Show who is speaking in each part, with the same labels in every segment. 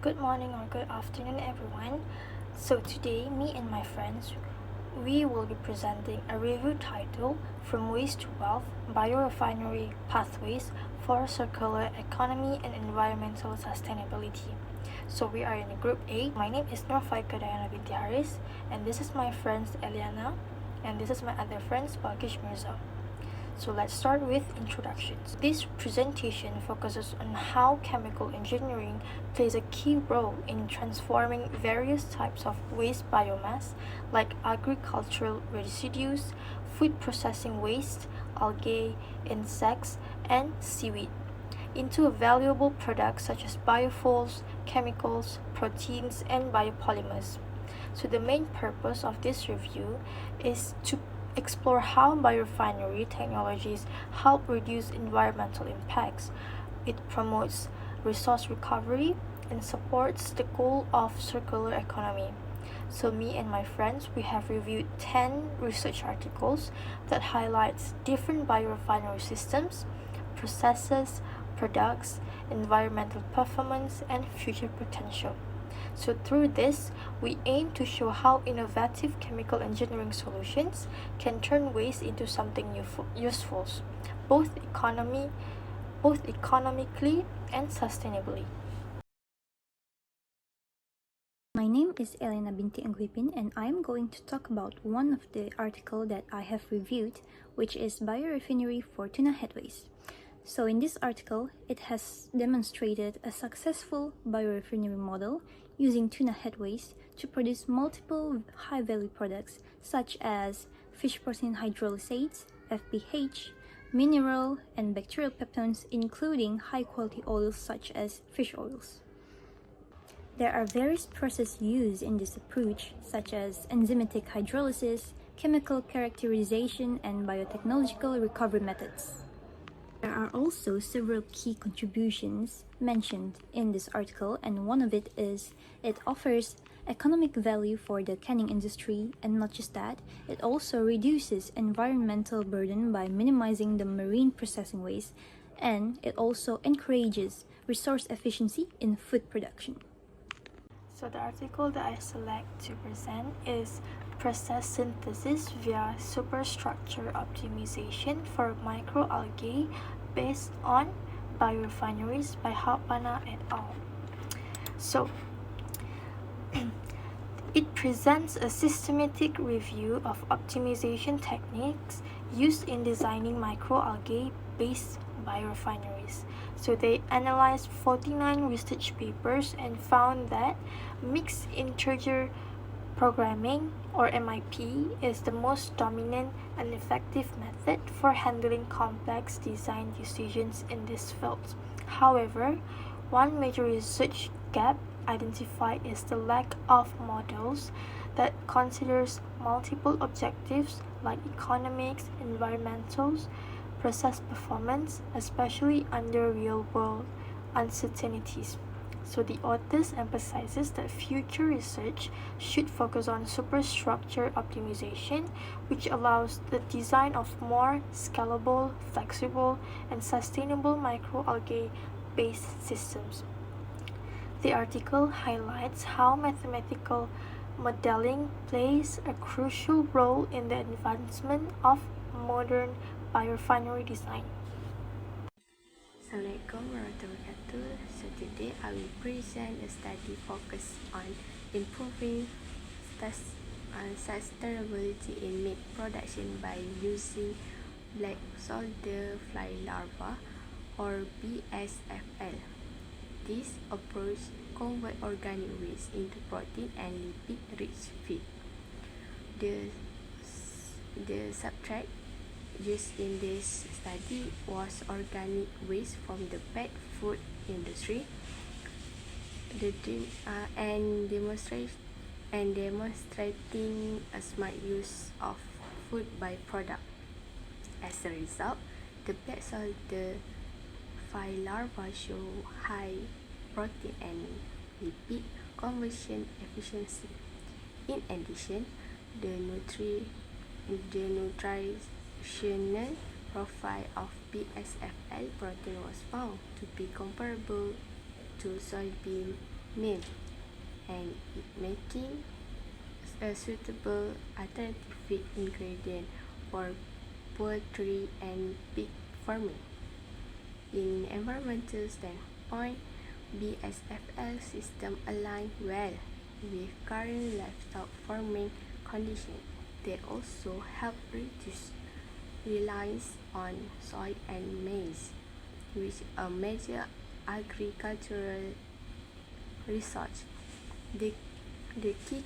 Speaker 1: Good morning or good afternoon, everyone. So, today, me and my friends, we will be presenting a review titled From Waste to Wealth Biorefinery Pathways for Circular Economy and Environmental Sustainability. So, we are in group A. My name is Nurfaika Dayana binti Haris, and this is my friend Eliana, and this is my other friend Balkish Mirza. So let's start with introductions. This presentation focuses on how chemical engineering plays a key role in transforming various types of waste biomass like agricultural residues, food processing waste, algae, insects, and seaweed into valuable products such as biofuels, chemicals, proteins, and biopolymers. So the main purpose of this review is to explore how biorefinery technologies help reduce environmental impacts. It promotes resource recovery and supports the goal of circular economy. So me and my friends, we have reviewed 10 research articles that highlights different biorefinery systems, processes, products, environmental performance, and future potential. So through this, we aim to show how innovative chemical engineering solutions can turn waste into something useful, both economically and sustainably.
Speaker 2: My name is Elena binti Anguipin, and I am going to talk about one of the article that I have reviewed, which is Biorefinery for Tuna Headways. So in this article, it has demonstrated a successful biorefinery model using tuna headways to produce multiple high-value products such as fish protein hydrolysates, FPH, mineral and bacterial peptones, including high-quality oils such as fish oils. There are various processes used in this approach, such as enzymatic hydrolysis, chemical characterization, and biotechnological recovery methods. There are also several key contributions mentioned in this article, and one of it is it offers economic value for the canning industry, and not just that, it also reduces environmental burden by minimizing the marine processing waste, and it also encourages resource efficiency in food production.
Speaker 1: So the article that I select to present is Process Synthesis via Superstructure Optimization for Microalgae Based on Biorefineries by Hapana et al. So it presents a systematic review of optimization techniques used in designing microalgae based biorefineries. So they analyzed 49 research papers and found that mixed integer programming, or MIP, is the most dominant and effective method for handling complex design decisions in this field. However, one major research gap identified is the lack of models that considers multiple objectives like economics, environmentals, process performance, especially under real-world uncertainties. So the authors emphasizes that future research should focus on superstructure optimization, which allows the design of more scalable, flexible, and sustainable microalgae-based systems. The article highlights how mathematical modeling plays a crucial role in the advancement of modern biorefinery design.
Speaker 3: Assalamualaikum warahmatullahi wabarakatuh. So today I will present a study focused on improving sustainability in meat production by using black soldier fly larvae or BSFL. This approach converts organic waste into protein and lipid-rich feed. The substrate used in this study was organic waste from the pet food industry. Demonstrating a smart use of food byproduct. As a result, the black soldier fly larvae show high protein and lipid conversion efficiency. In addition, the nutritional profile of BSFL protein was found to be comparable to soybean milk and making a suitable alternative feed ingredient for poultry and pig farming. In environmental standpoint, BSFL system align well with current livestock farming conditions. They also help reduce reliance on soy and maize, which are major agricultural resource. The, the, key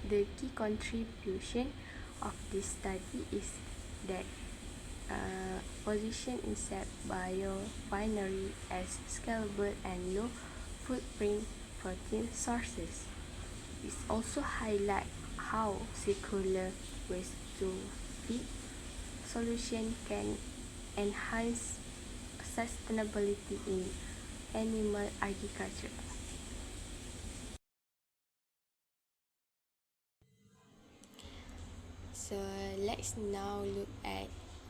Speaker 3: the key contribution of this study is that position inside biorefinery as scalable and low footprint protein sources. It also highlights how circular waste to feed solution can enhance sustainability in animal agriculture. So let's now look at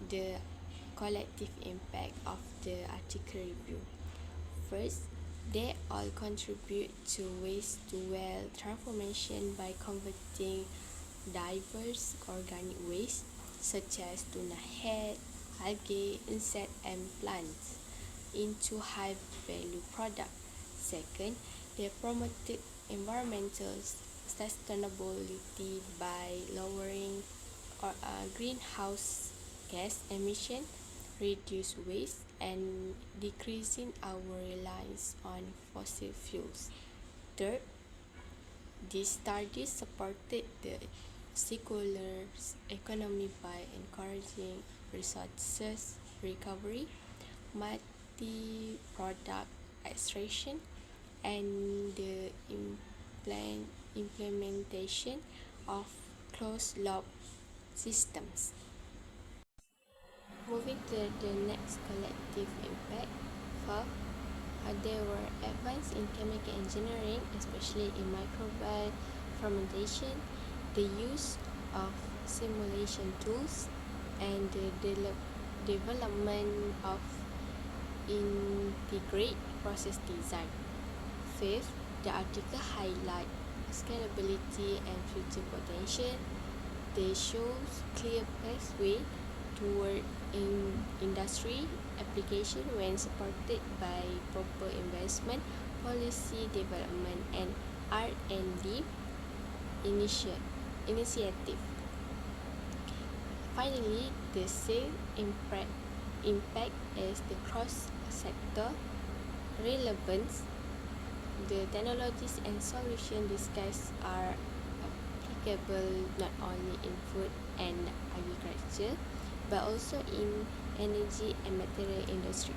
Speaker 3: the collective impact of the article review. First, they all contribute to waste to wealth transformation by converting diverse organic waste such as tuna head, algae, insect and plants into high value products. Second, they promoted environmental sustainability by lowering greenhouse gas emission, reduce waste, and decreasing our reliance on fossil fuels. Third, these studies supported the circular economy by encouraging resources recovery, multi-product extraction, and the implementation of closed-loop systems. Moving to the next collective impact. Fourth, there were advances in chemical engineering, especially in microbial fermentation, the use of simulation tools, and the development of integrated process design. Fifth, the article highlights scalability and future potential. They show clear pathway toward industry application when supported by proper investment, policy development, and R&D initiative. Finally, the same impact is the cross-sector relevance. The technologies and solutions discussed are applicable not only in food and agriculture, but also in energy and material industry.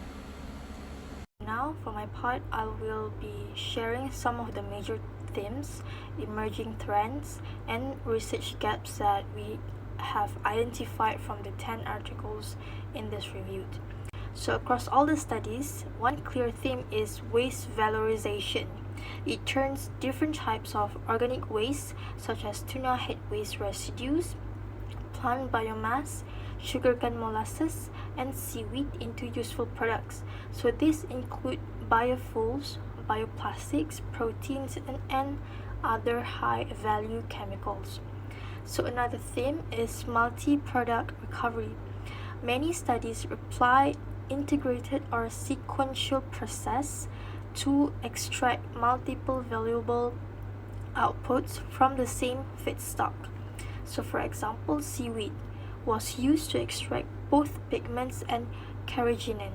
Speaker 1: Now, for my part, I will be sharing some of the major themes, emerging trends, and research gaps that we have identified from the 10 articles in this review. So, across all the studies, one clear theme is waste valorization. It turns different types of organic waste, such as tuna head waste residues, plant biomass, sugarcane molasses, and seaweed into useful products. So these include biofuels, bioplastics, proteins, and other high-value chemicals. So another theme is multi-product recovery. Many studies apply integrated or sequential process to extract multiple valuable outputs from the same feedstock. So for example, seaweed was used to extract both pigments and carrageenan.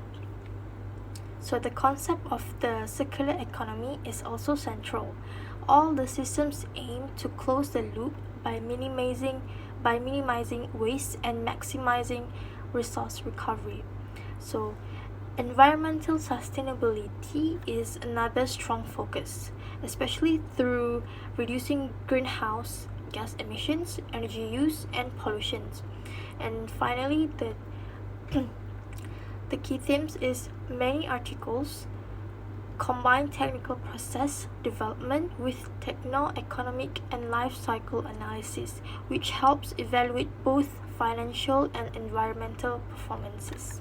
Speaker 1: So the concept of the circular economy is also central. All the systems aim to close the loop by minimizing waste and maximizing resource recovery. So environmental sustainability is another strong focus, especially through reducing greenhouse gas emissions, energy use, and pollutions. And finally, the key themes is many articles combine technical process development with techno-economic and life cycle analysis, which helps evaluate both financial and environmental performances.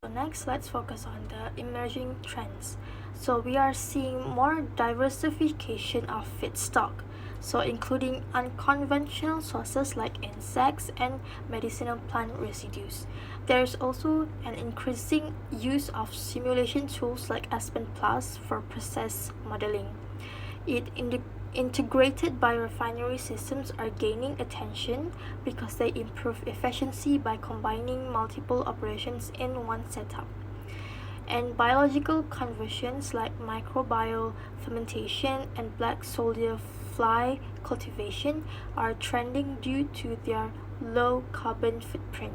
Speaker 1: So next, let's focus on the emerging trends. So we are seeing more diversification of feedstock, so including unconventional sources like insects and medicinal plant residues. There is also an increasing use of simulation tools like Aspen Plus for process modeling. Integrated biorefinery systems are gaining attention because they improve efficiency by combining multiple operations in one setup. And biological conversions like microbial fermentation and black soldier fly cultivation are trending due to their low carbon footprint.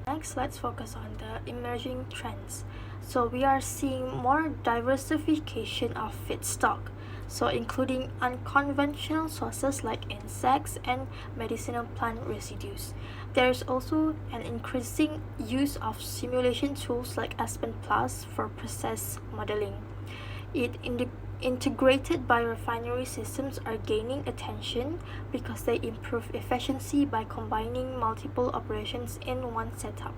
Speaker 1: Next, let's focus on the emerging trends. So we are seeing more diversification of feedstock, so including unconventional sources like insects and medicinal plant residues. There is also an increasing use of simulation tools like Aspen Plus for process modeling. Integrated biorefinery systems are gaining attention because they improve efficiency by combining multiple operations in one setup.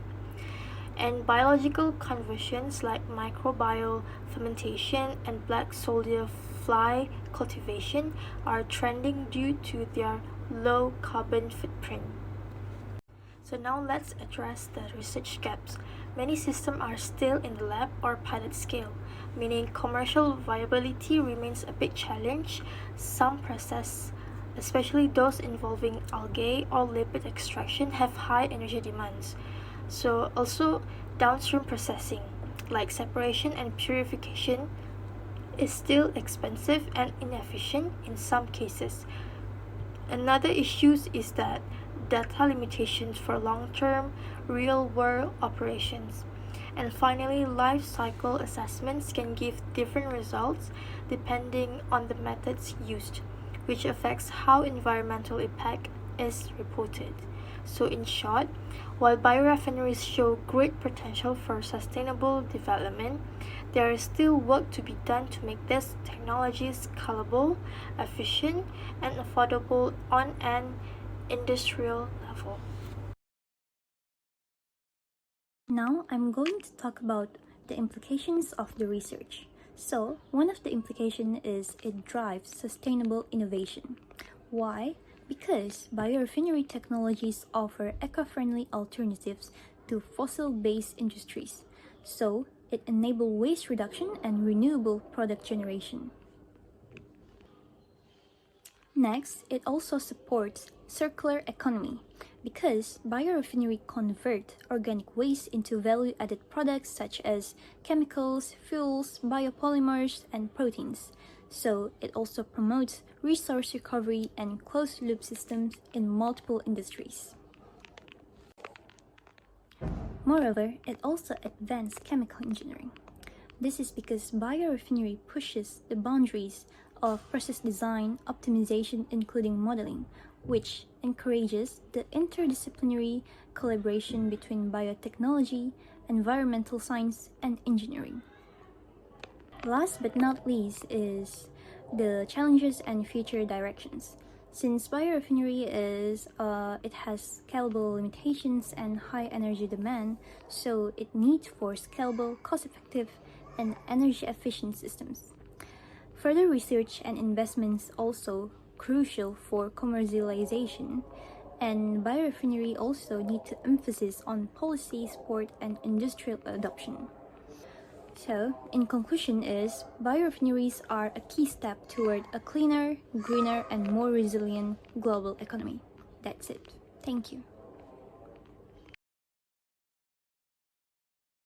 Speaker 1: And biological conversions like microbial fermentation and black soldier fly cultivation are trending due to their low carbon footprint. So now let's address the research gaps. Many systems are still in the lab or pilot scale, meaning commercial viability remains a big challenge. Some processes, especially those involving algae or lipid extraction, have high energy demands. So also downstream processing, like separation and purification, is still expensive and inefficient in some cases. Another issue is that data limitations for long-term, real-world operations. And finally, life cycle assessments can give different results depending on the methods used, which affects how environmental impact is reported. So in short, while biorefineries show great potential for sustainable development, there is still work to be done to make these technologies scalable, efficient, and affordable on an industrial level.
Speaker 2: Now I'm going to talk about the implications of the research. So, one of the implications is it drives sustainable innovation. Why? Because biorefinery technologies offer eco-friendly alternatives to fossil-based industries. So, it enables waste reduction and renewable product generation. Next, it also supports circular economy because biorefinery convert organic waste into value-added products such as chemicals, fuels, biopolymers, and proteins. So it also promotes resource recovery and closed-loop systems in multiple industries. Moreover, it also advanced chemical engineering. This is because biorefinery pushes the boundaries of process design optimization, including modeling, which encourages the interdisciplinary collaboration between biotechnology, environmental science, and engineering. Last but not least is the challenges and future directions. Since biorefinery it has scalable limitations and high energy demand, so it needs for scalable, cost-effective, and energy-efficient systems. Further research and investments also crucial for commercialization, and biorefinery also need to emphasize on policy support and industrial adoption. So, in conclusion is, biorefineries are a key step toward a cleaner, greener, and more resilient global economy. That's it. Thank you.